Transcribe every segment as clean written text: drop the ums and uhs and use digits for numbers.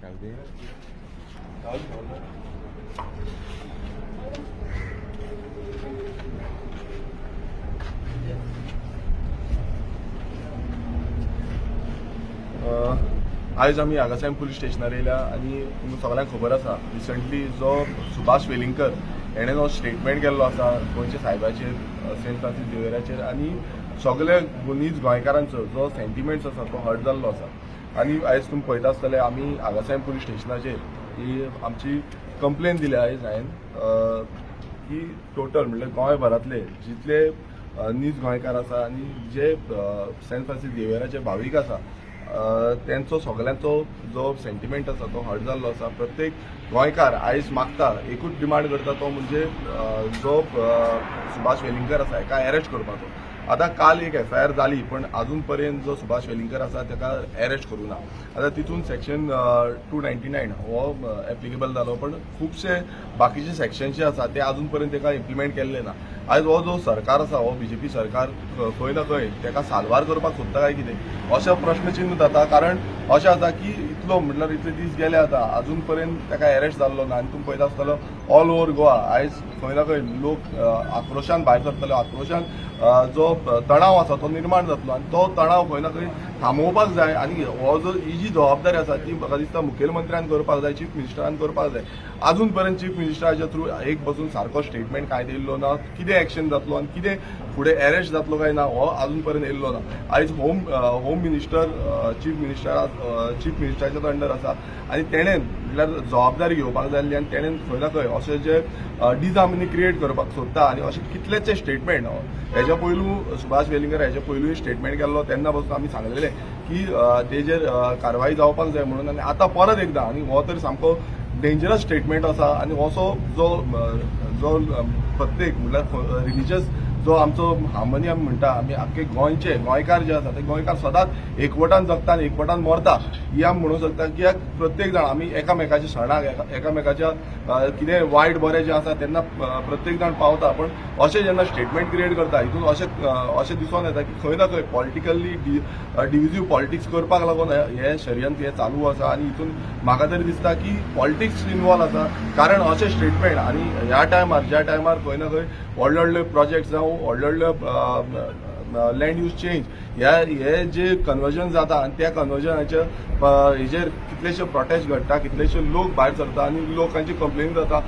Calvi. आज आमी हांगासार police स्टेशनार येयल्या आनी तुमकां सगळ्यांक खबर आसा रिसंटली जो सुभाष वेलिंगकर हेणें जो स्टेटमेंट केल्लो आसा गोंयच्या सायबाचेर सेंट फ्रांसीस झेवियराचेर आनी सगळे नीज गोंयकारांचो जो सेंटिमेंट्स आसा तो हर्ट जाल्लो आसा आनी आयज तुमी पळयता आसतले आमी हांगासार पुलीस स्टेशनाचेर ही आमची कंप्लेन दिल्या आयज हांवें की टोटल म्हणल्यार गोंयभरांतले जितले नीज गोंयकार आसा आनी जे सेंट फ्रांसीस झेवियराचे भावीक आसा त्यांचो सगळ्यांचो जो सेंटिमेंट आसा तो हर्ट जाल्लो आसा. प्रत्येक गोंयकार आयज मागता एकूच डिमांड करता तो म्हणजे जो सुभाष वेलिंगकर आसा हेका अरेस्ट करपाचो. आतां काल एक FIR जाली पण अजून पर्यंत जो सुभाष वेलिंगकर आसा ताका अरेस्ट करूं ना. आतां तितून सेक्शन 299 हो एप्लिकेबल जालो पण खुबशे बाकीचे सेक्शन जे आसा ते अजून पर्यंत ताका इम्प्लिमेंट केल्ले ना. आयज हो जो सरकार आसा हो BJP सरकार खंय ना खंय ताका साल्वार करपाक सोदता काय कितें अशें प्रश्नचिन्ह जाता. कारण अशें आसा की इतलो म्हटल्यार इतले दीस गेले आतां अजून पर्यंत ताका अरेस्ट जाल्लो ना आनी तुमी पळयता आसतलो ऑल ओव्हर गोवा आयज खंय ना खंय लोक आक्रोशान भायर सरतले. आक्रोशान जो तणाव आसा तो निर्माण जातलो आनी तो तणाव खंय ना खंय थांबोवपाक जाय आनी हो जो ही जी जबाबदारी आसा ती म्हाका दिसता मुखेलमंत्र्यान करपाक जाय, चीफ मिनिस्टरान करपाक जाय. अजून पर्यंत चीफ मिनिस्टराच्या थ्रू एक बसून सारको स्टेटमेंट काय दिल्लो ना, कितें एक्शन जातलो आनी कितें फुडें अरेस्ट जातलो काय ना हो अजून पर्यंत येयल्लो ना. आयज होम मिनिस्टर चीफ मिनिस्टराच्या अंडर आसा आनी तेणें म्हटल्यार जबाबदारी घेवपाक जाय आनी तेणें खंय ना खंय अशें जे डिजामिनी क्रिएट करपाक सोदता आनी अशें कितलेशे स्टेटमेंट हेच्या पयलू सुभाष वेलिंगकर हेच्या पयलूय स्टेटमेंट केल्लो तेन्ना पासून आमी सांगलेलें की तेजेर कारवाई जावपाक जाय म्हणून आनी आतां परत एकदां आनी हो तर सामको डेंजरस स्टेटमेंट आसा आनी असो जो जो प्रत्येक म्हटल्यार रिलिजियस जो आमचो हार्मोनी आमी म्हणटा आमी आख्खे गोंयचे गोंयकार जे आसा ते गोंयकार सदांच एकवटान जगता आनी एकवटान मरता ही आमी म्हणूंक शकता. कित्याक प्रत्येक जाण आमी एकामेकाच्या सणाक एकामेकाच्या कितें वायट बरें जें आसा तेन्ना प्रत्येक जाण पावता. पण अशें जेन्ना स्टेटमेंट क्रिएट करता हितून अशें दिसून येता की खंय ना खंय पॉलिटिकली डिविजीव पॉलिटिक्स करपाक लागून हे षडयंत्र हे चालू आसा आनी हितून म्हाका तरी दिसता की पॉलिटिक्स इन्वॉल्व आसा. कारण अशें स्टेटमेंट आनी ह्या टायमार ज्या टायमार खंय ना खंय व्हडले व्हडले प्रोजेक्ट जावं व्हडले लँड यूज चेंज हे जे कन्वर्जन जाता आनी त्या कन्वर्जनाचे हेजेर कितलेशे प्रोटेस्ट घडटा, कितलेशे लोक भायर सरता आनी लोकांची कंप्लेन जाता.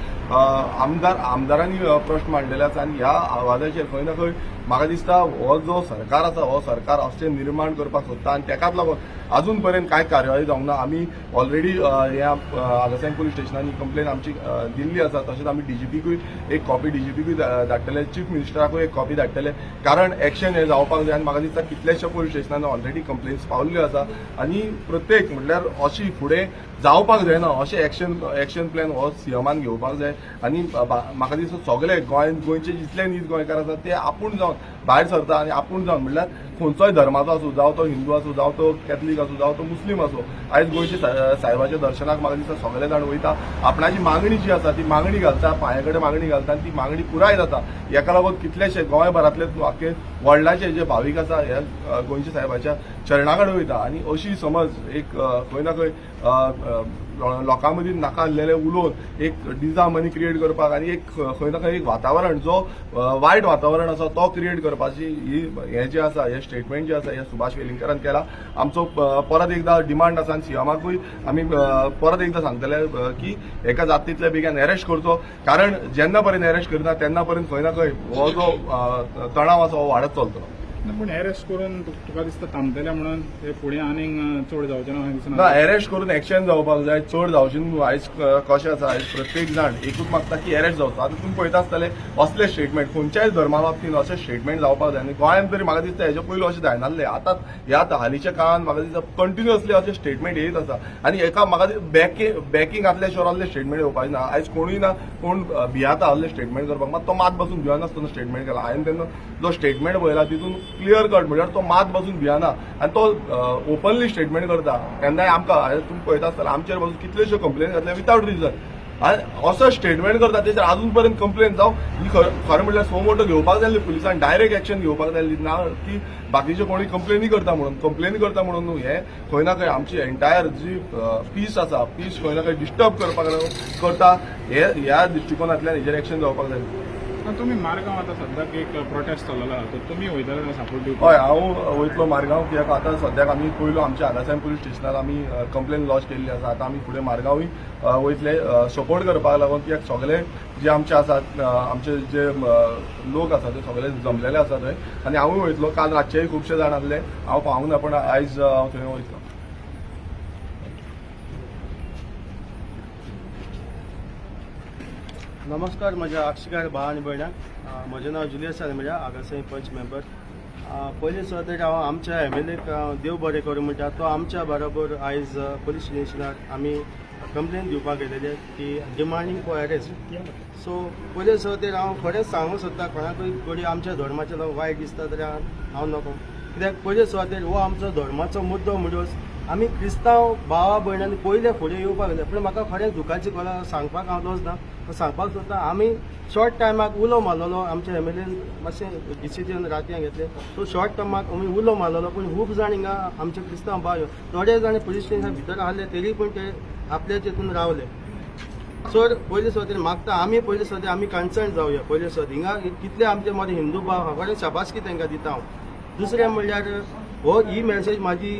आमदारांनी प्रश्न मांडलेले आसा आनी ह्या आवाजाचेर खंय ना खंय म्हाका दिसता हो जो सरकार आसा हो सरकार अशें निर्माण करपाक सोदता आनी तेकाच लागून अजून पर्यंत कांय कार्यवाही जावंक ना. आमी ऑलरेडी ह्या हांगासार पुलीस स्टेशनांनी कंप्लेन आमची दिल्ली आसा. तशेंच आमी DGPकूय एक कॉपी DGPकूय धाडटले, चीफ मिनिस्टराकूय एक कॉपी धाडटले. कारण एक्शन हे जावपाक जाय आनी म्हाका दिसता कितलेशे पुलीस स्टेशनांनी ऑलरेडी कंप्लेन्स पावल्ल्यो आसा आनी प्रत्येक म्हटल्यार अशी फुडें जावपाक जायना अशें एक्शन प्लॅन हो CMान घेवपाक जाय. आनी म्हाका दिसता सगळे गोंयचे जितले नीज गोंयकार आसा ते आपूण जावन भायर सरता आनी आपूण जावन म्हटल्यार खंयचोय धर्माचो आसूं, जावं तो हिंदू आसूं, जावं तो कॅथलीक आसूं, जावं तो मुस्लीम आसूं, आयज गोंयचे सायबाच्या दर्शनाक म्हाका दिसता सगळे जाण वयता. आपणाची मागणी जी आसा ती मागणी घालता, पांया कडेन मागणी घालता आनी ती मागणी पुराय जाता. हेका लागून कितलेशे गोंयभरांतले आख्खे व्हडल्याचे जे भावीक आसा हे गोंयच्या सायबाच्या चरणा कडेन वयता आनी अशी समज एक खंय ना खंय लोकां मदीं नाका आसलेले उलोवन एक डिजामनी क्रिएट करपाक आनी एक खंय ना खंय एक वातावरण जो वायट वातावरण आसा तो क्रिएट करपाची ही हे जे आसा हे स्टेटमेंट जे आसा हे सुभाष वेलिंगकरान केला. आमचो परत एकदां डिमांड आसा आनी CMाकूय आमी परत एकदां सांगतले की एका जाता तितले बेगीन अरेस्ट करचो. कारण जेन्ना पर्यंत अरेस्ट करना तेन्ना पर्यंत खंय ना खंय हो जो तणाव आसा हो वाडत चलतलो. पूण अरेस्ट करून तुका दिसता थांबतले म्हणून ते फुडें आनीक चड जावचें ना दिसना. ना अरेस्ट करून एक्शन जावपाक जाय, चड जावचें न्हू. आयज कशें आसा आयज प्रत्येक जाण एकूच मागता की अरेस्ट जावचो. आतां तुमी पळयता आसतले असले स्टेटमेंट खंयच्याय धर्मा बाबतींत अशे स्टेटमेंट जावपाक जाय. आनी गोंयांत तरी म्हाका दिसता हेच्या पयलू अशें जायनासलें. आतां ह्या हालींच्या काळांत म्हाका दिसता कंटिन्युअसली अशे स्टेटमेंट येयत आसा आनी एका म्हाका बॅकींग आसले शिवाय असले स्टेटमेंट येवपाचे ना. आयज कोणूय ना कोण भियाता असले स्टेटमेंट करपाक मात तो मात बसून भियानासतना स्टेटमेंट केला. हांवें तेन्ना जो स्टेटमेंट पळयला तितून क्लियर कट म्हळ्यार तो मात बसून भियाना आनी तो ओपनली स्टेटमेंट करता. केन्नाय आमकां तुमी पळयता आसतना आमचेर बसून कितल्योश्यो कंप्लेन घातल्या विथआउट रिजन. आनी असो स्टेटमेंट करता तेचेर अजून पर्यंत कंप्लेन जावं ही खरें म्हणल्यार सो मोठो घेवपाक जाय पुलिसान डायरेक्ट एक्शन घेवपाक जाय ना की बाकीचे कोणी कंप्लेनी करता म्हणून न्हू हे खंय ना खंय आमची एंटायर जी पीस आसा पीस खंय ना खंय डिस्टर्ब करता ह्या दृश्टिकोनांतल्यान हेजेर एक्शन जावपाक जाय. तुम्ही मारगांव आता सद्याक एक प्रोटेस्ट चलला तर तुम्ही वयतले सपोर्ट दिवपाक? हय हांव वयतलो मारगांव कित्याक आतां सद्याक आमी पयलो आमच्या हांगासान पुलीस स्टेशनार आमी कंप्लेन लॉज केल्ली आसा. आतां आमी फुडें मारगांवूय वयतले सपोर्ट करपाक लागून कित्याक सगळे जे आमचे आसात आमचे जे लोक आसात ते सगळे जमलेले आसा थंय आनी हांवूय वयतलो. काल रातचेय खुबशे जाण आसले हांव पावूंक ना पण आयज हांव थंय वयतलो. नमस्कार, म्हज्या आक्षिकार भाव आनी भयणांक. म्हजें नांव जुलियस आलमेडा, आगासाई पंच मेंबर. पयले सुवातेर हांव आमच्या एमएलएक देव बरें करूं म्हणटा तो आमच्या बरोबर आयज पुलीस स्टेशनार आमी कंप्लेन दिवपाक गेलेले की डिमांडींग फॉर अरेस्ट. सो पयले सुवातेर हांव खरेंच सांगूंक सोदता कोणाकूय कोणी आमच्या धर्माचे लोक वायट दिसता जाल्यार हांव नको. कित्याक पयले सुवातेर हो आमचो धर्माचो मुद्दो म्हणून आमी क्रिस्तांव भावा भयणांनी पयले फुडें येवपाक जाय. पूण म्हाका खरेंच दुखाची गजाल सांगपाक हांव दोसना सांगपाक सोदता. आमी शॉर्ट टायमाक उलो मारलेलो आमच्या एमएलएन मातशें डिसिजन रातयां घेतलें सो शॉर्ट टायमाक आमी उलो मारलेलो पूण खूब जाण हिंगा आमचे क्रिस्तांव भाव थोडे जाण पुलीस स्टेशना भितर आहले तरी पूण ते आपल्या चितून रावले. सो पयले सुवातेर मागता आमी पयले सुवातेर आमी कन्सर्न जावया. पयले सुवातेर हिंगा कितले आमचे मरे हिंदू भाव हांव खरें शाबासकी तांकां दिता हांव. दुसरें म्हणल्यार हो ही मॅसेज म्हाजी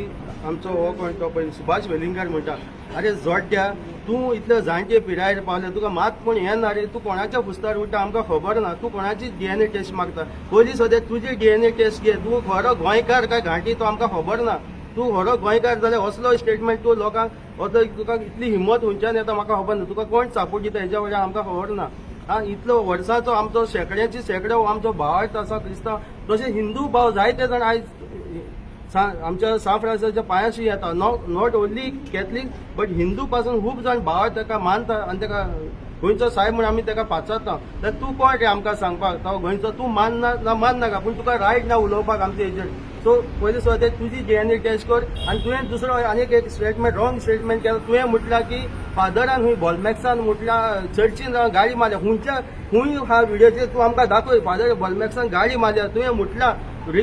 आमचो हो कोण तो पळय सुभाष वेलिंगकार म्हणटा अरे जोड्या तूं इतले जाणटे पिरायेर पावले तुका मात पूण हें ना रे तूं कोणाच्या फुस्तार उरता आमकां खबर ना. तूं कोणाची डीएनए टेस्ट मागता पयलीं सद्या तुजी डीएनए टेस्ट घे. तूं खरो गोंयकार काय घांटी तो आमकां खबर ना. तूं खरो गोंयकार जाल्यार असलो स्टेटमेंट तूं लोकांक असो तुका इतली हिम्मत खंयच्यान येता म्हाका खबर ना. तुका कोण सपोर्ट दिता हेच्या वयल्यान आमकां खबर ना. इतलो वर्सांचो आमचो शेकड्याची शेकडो आमचो भावार्थ आसा क्रिस्तांव तशें हिंदू भाव जायते जाण आयज आमच्या साफ्रासाच्या पांयाशी येता. Not only Catholic but Hindu पासून खूब जाण भावार्थ ताका मानता आनी ताका गोंयचो साहेब म्हणून आमी ताका पाचता. जाल्यार तूं कोण रे आमकां सांगपाक तो गोंयचो तूं माननाका पूण तुका रायट ना उलोवपाक आमच्या हेजेर. सो पयले सुवातेर तुजी डीएनए टेस्ट कर आनी तुवें दुसरो आनीक एक स्टेटमेंट रॉंग स्टेटमेंट केलो. तुवें म्हटलां की फादरान खंय बॉलमॅक्सान म्हटल्यां चर्चीन गाडी मारल्या खूंय हा व्हिडिओचेर तूं आमकां दाखय फादर बॉलमॅक्सान गाडी मारल्या. तुवें म्हटलां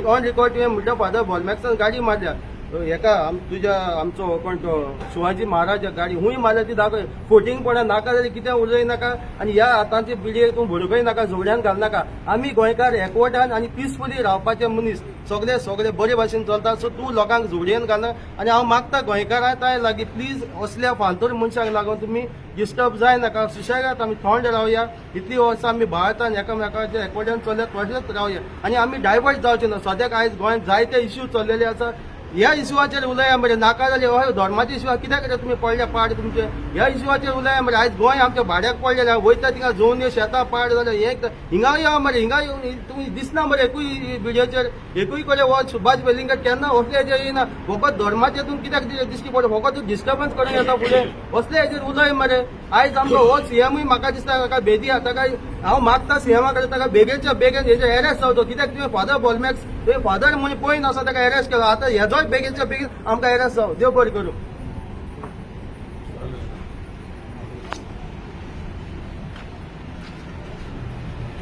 ऑन रिकॉर्ड तुवें म्हटल्यार फादर बॉलमॅक्सान गाडी मारल्या. हेका तुज्या आमचो कोण तो शिवाजी महाराज गाडी खूंय मारल्या ती दाखय. फोटींगपणा नाका जाल्यार कितें उलय नाका आनी ह्या आतांचे पिडयेक तूं भडकय नाका जोड्यान घाल नाका. आमी गोंयकार एकवटान आनी पिसफुली रावपाचे मनीस सगळे बरे भाशेन चलता. सो तूं लोकांक जोडयेन घालना आनी हांव मागता गोंयकारां ताय लागीं प्लीज असल्या फालतूर मनशाक लागून तुमी डिस्टर्ब जाय नाका. सुशेगाद आमी थंड रावया. इतली वर्सां आमी भारतान एकामेकाच्या एकवटान चलत तशेंच रावया आनी आमी डायवर्ट जावचे ना. सद्याक आयज गोंयांत जायते इश्यू चल्लेले आसा. ह्या इश्यूवाचेर उलया मरे नाका जाल्यार हय धर्माचे इश्यू कित्याक तुमी पडल्या पाड तुमचे ह्या इश्यूवाचेर उलया मरे. आयज गोंय आमच्या भाड्याक पडलेले वयता थिंगा जोवन शेतां पाड जाल्यार हें हिंगा या मरे. हिंगा येवन तुमी दिसना मरे एकूय व्हिडिओचेर एकूय कडेन हो सुभाष वेलिंगकर केन्ना असले हेजेर येना. फकत धर्माचे तूं कित्याक दिश्टी पडटा फकत तूं डिस्टर्बन्स करूंक येता फुडें असले हेजेर उलय मरे. आयज आमचो हो सीएमूय म्हाका दिसता ताका बेदी ताका हांव मागता सीएमा कडेन ताका बेगेच्या बेगीन हेजेर एरेस्ट जावचो. कित्याक तुवें फादर बॉलमॅक्स तुवें फादर म्हणून पळय नासा ताका एरेस्ट केलो. आतां हेजोय बेगीनच्या बेगीन आमकां एरेस्ट जावं. देव बरें करूं.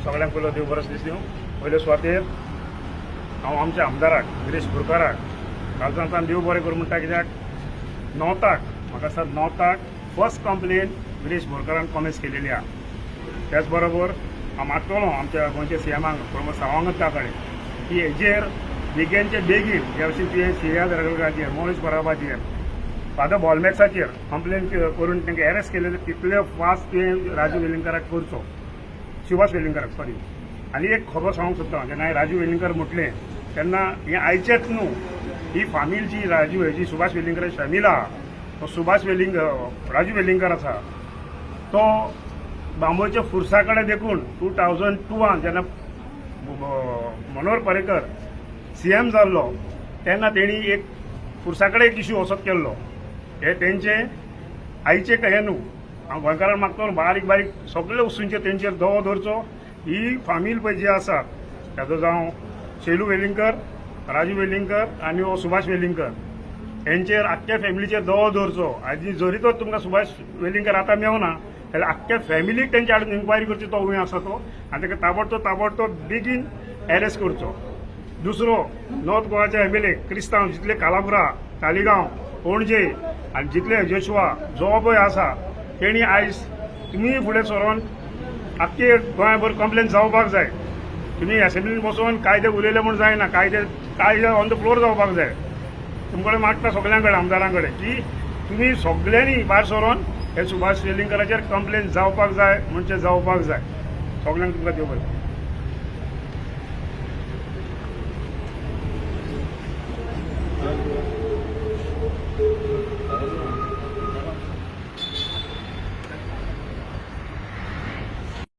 सगळ्यांक पयलो देव बरो दीस दिवं. पयले सुवातेर हांव आमच्या आमदाराक गिरीश बोरकाराक कालसांतान देव बरें करूं म्हणटा. कित्याक 9 ताक म्हाका दिसता 9 ताक फर्स्ट कंप्लेन गिरीश बोरकारान कॉमेंट्स केलेली आहा. त्याच बरोबर हांव मागतलो आमच्या गोंयच्या सीएमाक प्रमोद सावंत कडेन की हेजेर बेगीनचे बेगीन ह्या वर्षी तुवें सिया दर्गकाचेर मोनीश परबाचेर फादर बॉलमॅक्साचेर कंप्लेन करून तांकां एरेस्ट केलेले तितले फास्ट तुवें राजू वेलिंगकाराक करचो. सुभाष वेलिंगकाराक सॉरी. आनी एक खबर सांगूंक सोदता जेन्ना हांवें राजू वेलिंगकर म्हटलें तेन्ना हें आयचेंच न्हू. ही फामील जी राजू हेजी सुभाष वेलिंगकाराची फॅमिली आहा तो सुभाष राजू वेलिंगकर आसा तो बांबोळच्या फुर्सा कडेन देखून 2002 जेन्ना मनोहर पर्रीकर सीएम जाल्लो तेन्ना तेणी एक फुर्सा कडेन एक इश्यू वचत केल्लो. हे तेंचे आयचे हें न्हू. हांव गोंयकारांक मागता बारीक बारीक सगळे वस्तूंचेर तेंचेर दवो धरचो. ही फामील पळय जी आसा ताजो जावं शेलू वेलिंगकर राजू वेलिंगकर आनी हो सुभाष वेलिंगकर हेंचेर आख्ख्या फॅमिलीचेर दवो दवरचो आनी जरी तर तुमकां सुभाष वेलिंगकर आतां मेवना जाल्यार आख्ख्या फॅमिलीक तेंचे हाडून इन्क्वायरी करची तो खंय आसा तो आनी ताका ताबडतोब बेगीन अरेस्ट करचो. दुसरो नॉर्थ गोवाचे एमएलए क्रिस्तांव जितले कालापुरा तालिगांव पणजे आनी जितले जोशुआ जो पळय आसा तेणी आयज तुमी फुडें सरोन आख्खे गोंयभर कंप्लेन जावपाक जाय. तुमी असेंब्लीन बसोन कायदे उलयले म्हूण जायना, कायदे ऑन द फ्लोर जावपाक जाय. तुमकडे मागता सगळ्यां कडेन आमदारां कडेन की तुमी सगळ्यांनी भायर सरोन हे सुभाष वेलिंगकराचेर कंप्लेन जावपाक जाय म्हणजे जावपाक जाय. सगळ्यांक तुमकां देव बरें.